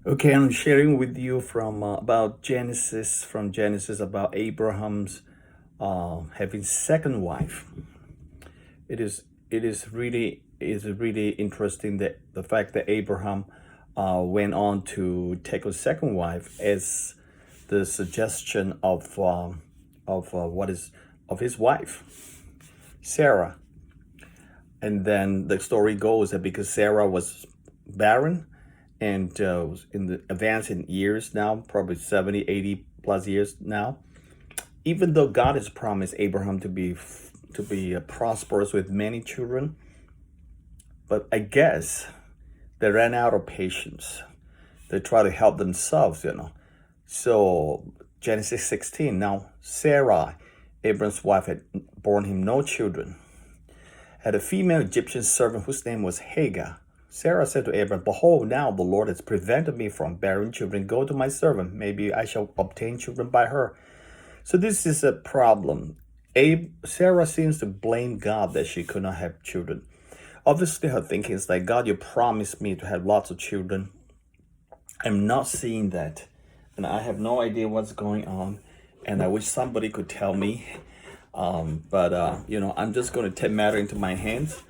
Okay, I'm sharing with you from from Genesis about Abraham's having second wife. It is really interesting that the fact that Abraham went on to take a second wife as the suggestion of what is of his wife Sarah, and then the story goes that because Sarah was barren and was in the advance in years now, probably 70, 80 plus years now. Even though God has promised Abraham to be prosperous with many children, but I guess they ran out of patience. They try to help themselves. So Genesis 16. Now Sarah, Abraham's wife, had borne him no children. Had a female Egyptian servant whose name was Hagar. Sarah said to Abram, "Behold, now the Lord has prevented me from bearing children. Go to my servant. Maybe I shall obtain children by her." So this is a problem. Sarah seems to blame God that she could not have children. Obviously, her thinking is like, God, you promised me to have lots of children. I'm not seeing that. And I have no idea what's going on. And I wish somebody could tell me. But I'm just going to take matter into my hands.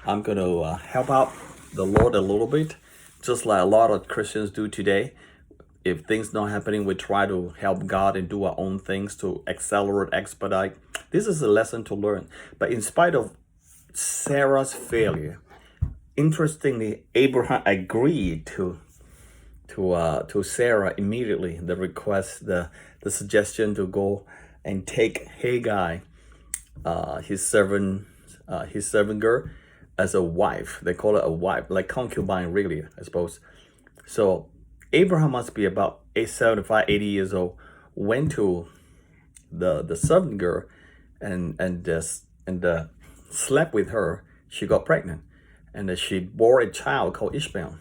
I'm going to help out the Lord a little bit, just like a lot of Christians do today. If things not happening, we try to help God and do our own things to accelerate, expedite. This is a lesson to learn. But in spite of Sarah's failure, interestingly, Abraham agreed to Sarah immediately. The request, the suggestion to go and take Hagar, his servant girl, as a wife. They call it a wife, like concubine, really, I suppose. So Abraham must be about 75, 80 years old. Went to the servant girl and slept with her. She got pregnant, and she bore a child called Ishmael.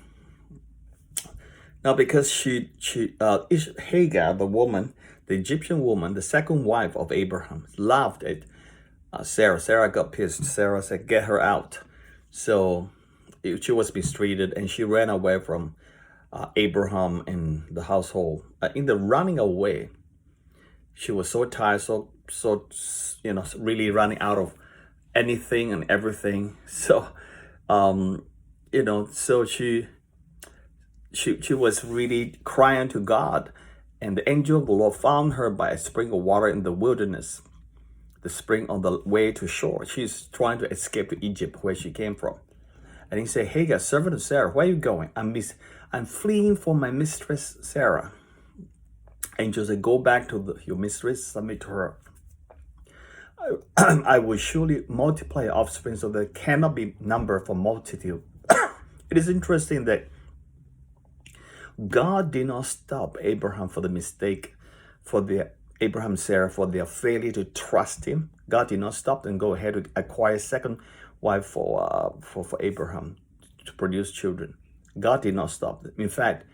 Now, because Hagar, the Egyptian woman, the second wife of Abraham, laughed at Sarah. Sarah got pissed. Sarah said, "Get her out." So she was mistreated, and she ran away from Abraham and the household. In the running away, she was so tired, really running out of anything and everything. So, so she was really crying to God, and the angel of the Lord found her by a spring of water in the wilderness, the spring on the way to shore. She's trying to escape to Egypt, where she came from. And he said, "Hagar, servant of Sarah, where are you going?" I'm fleeing for my mistress Sarah." Angel said, "Go back to your mistress, submit to her. I will surely multiply your offspring so there cannot be number for multitude." It is interesting that God did not stop Abraham for the mistake, Abraham and Sarah for their failure to trust him. God did not stop and go ahead to acquire a second wife for Abraham to produce children. God did not stop them. In fact,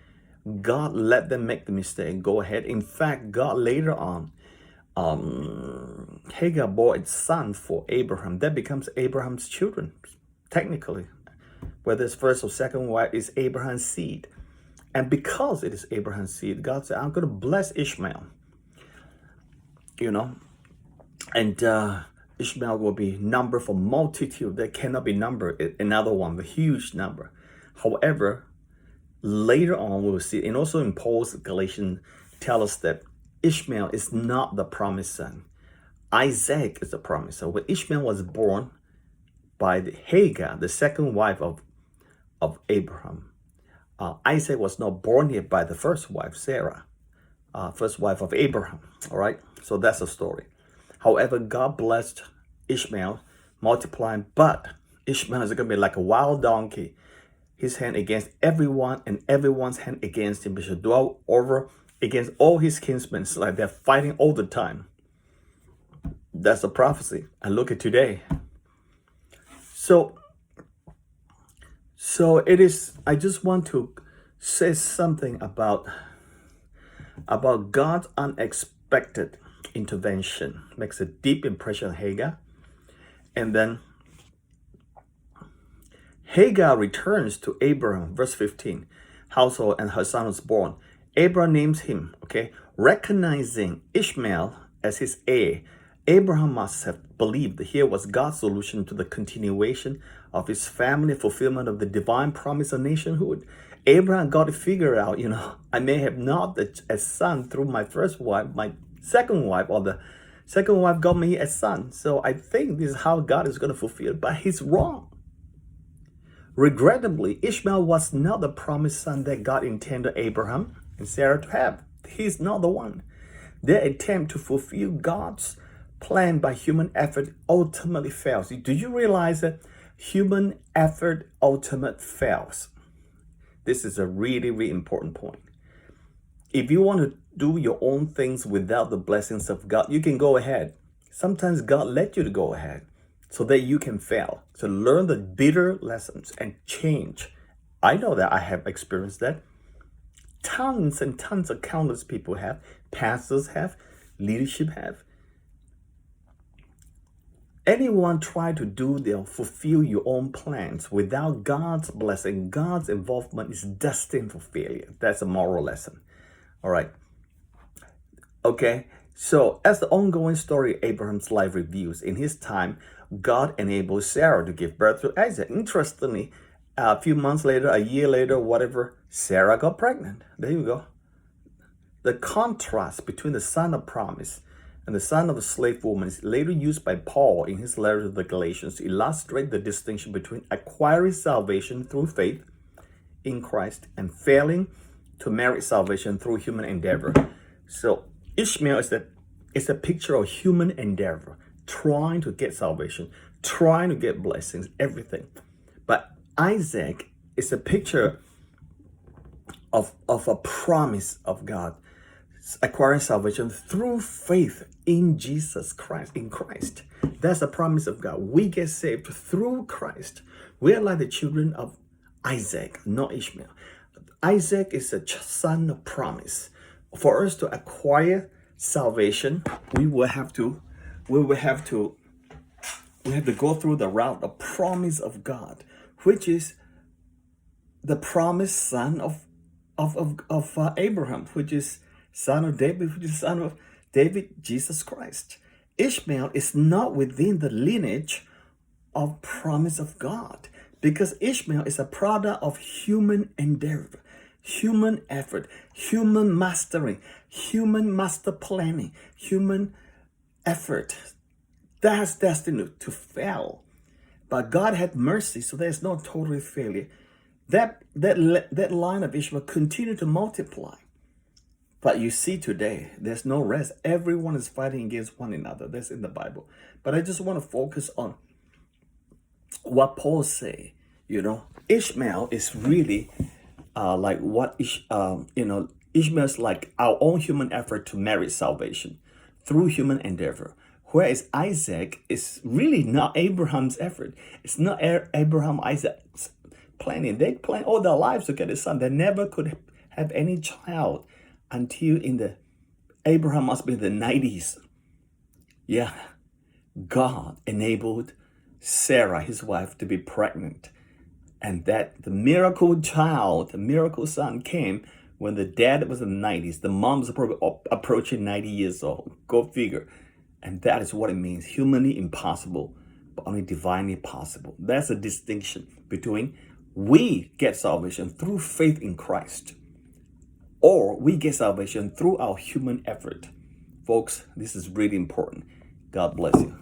God let them make the mistake and go ahead. In fact, God later on, Hagar bore a son for Abraham. That becomes Abraham's children, technically. Whether it's first or second wife, is Abraham's seed. And because it is Abraham's seed, God said, "I'm going to bless Ishmael." And Ishmael will be numbered for multitude that cannot be numbered. Another one, the huge number. However, later on we will see, and also in Paul's Galatians tell us that Ishmael is not the promised son. Isaac is the promised son. When Ishmael was born by Hagar, the second wife of Abraham, Isaac was not born yet by the first wife, Sarah, first wife of Abraham. All right, so that's the story. However, God blessed Ishmael, multiplying, but Ishmael is going to be like a wild donkey, his hand against everyone and everyone's hand against him. He should dwell over against all his kinsmen. It's like they're fighting all the time. That's the prophecy. And look at today. So it is. I just want to say something about God's unexpected intervention. Makes a deep impression on Hagar. And then Hagar returns to Abraham, verse 15. household and her son was born. Abraham names him, okay? Recognizing Ishmael as his heir, Abraham must have believed that here was God's solution to the continuation of his family, fulfillment of the divine promise of nationhood. Abraham got to figure out, I may have not a son through my first wife, my second wife, or the second wife got me a son. So I think this is how God is going to fulfill it, but he's wrong. Regrettably, Ishmael was not the promised son that God intended Abraham and Sarah to have. He's not the one. Their attempt to fulfill God's plan by human effort ultimately fails. Do you realize that human effort ultimately fails? This is a really, really important point. If you want to do your own things without the blessings of God, you can go ahead. Sometimes God lets you to go ahead so that you can fail, to learn the bitter lessons and change. I know that I have experienced that. Tons and tons of countless people have, pastors have, leadership have. Anyone try to fulfill your own plans without God's blessing, God's involvement is destined for failure. That's a moral lesson. All right. Okay. So as the ongoing story of Abraham's life reveals, in his time, God enabled Sarah to give birth to Isaac. Interestingly, a few months later, a year later, whatever, Sarah got pregnant. There you go. The contrast between the son of promise and the son of a slave woman is later used by Paul in his letter to the Galatians to illustrate the distinction between acquiring salvation through faith in Christ and failing to merit salvation through human endeavor. So Ishmael is a picture of human endeavor, trying to get salvation, trying to get blessings, everything. But Isaac is a picture of a promise of God, acquiring salvation through faith in Jesus Christ, in Christ. That's the promise of God. We get saved through Christ. We are like the children of Isaac, not Ishmael. Isaac is a son of promise. For us to acquire salvation, we have to go through the route of promise of God, which is the promised son of Abraham, which is son of David, which is son of David, Jesus Christ. Ishmael is not within the lineage of promise of God because Ishmael is a product of human endeavor, human effort, human mastering, human master planning, human effort. That's destined to fail. But God had mercy, so there's no total failure. That line of Ishmael continued to multiply. But you see today, there's no rest. Everyone is fighting against one another. That's in the Bible. But I just want to focus on what Paul say. Ishmael is really like what Ishmael's like our own human effort to merit salvation through human endeavor. Whereas Isaac is really not Abraham's effort. It's not Abraham, Isaac's planning. They planned all their lives to get a son. They never could have any child until Abraham must be in the 90s. Yeah, God enabled Sarah, his wife, to be pregnant. And that the miracle child, the miracle son came when the dad was in the 90s. The mom's probably approaching 90 years old. Go figure. And that is what it means. Humanly impossible, but only divinely possible. That's a distinction between we get salvation through faith in Christ, or we get salvation through our human effort. Folks, this is really important. God bless you.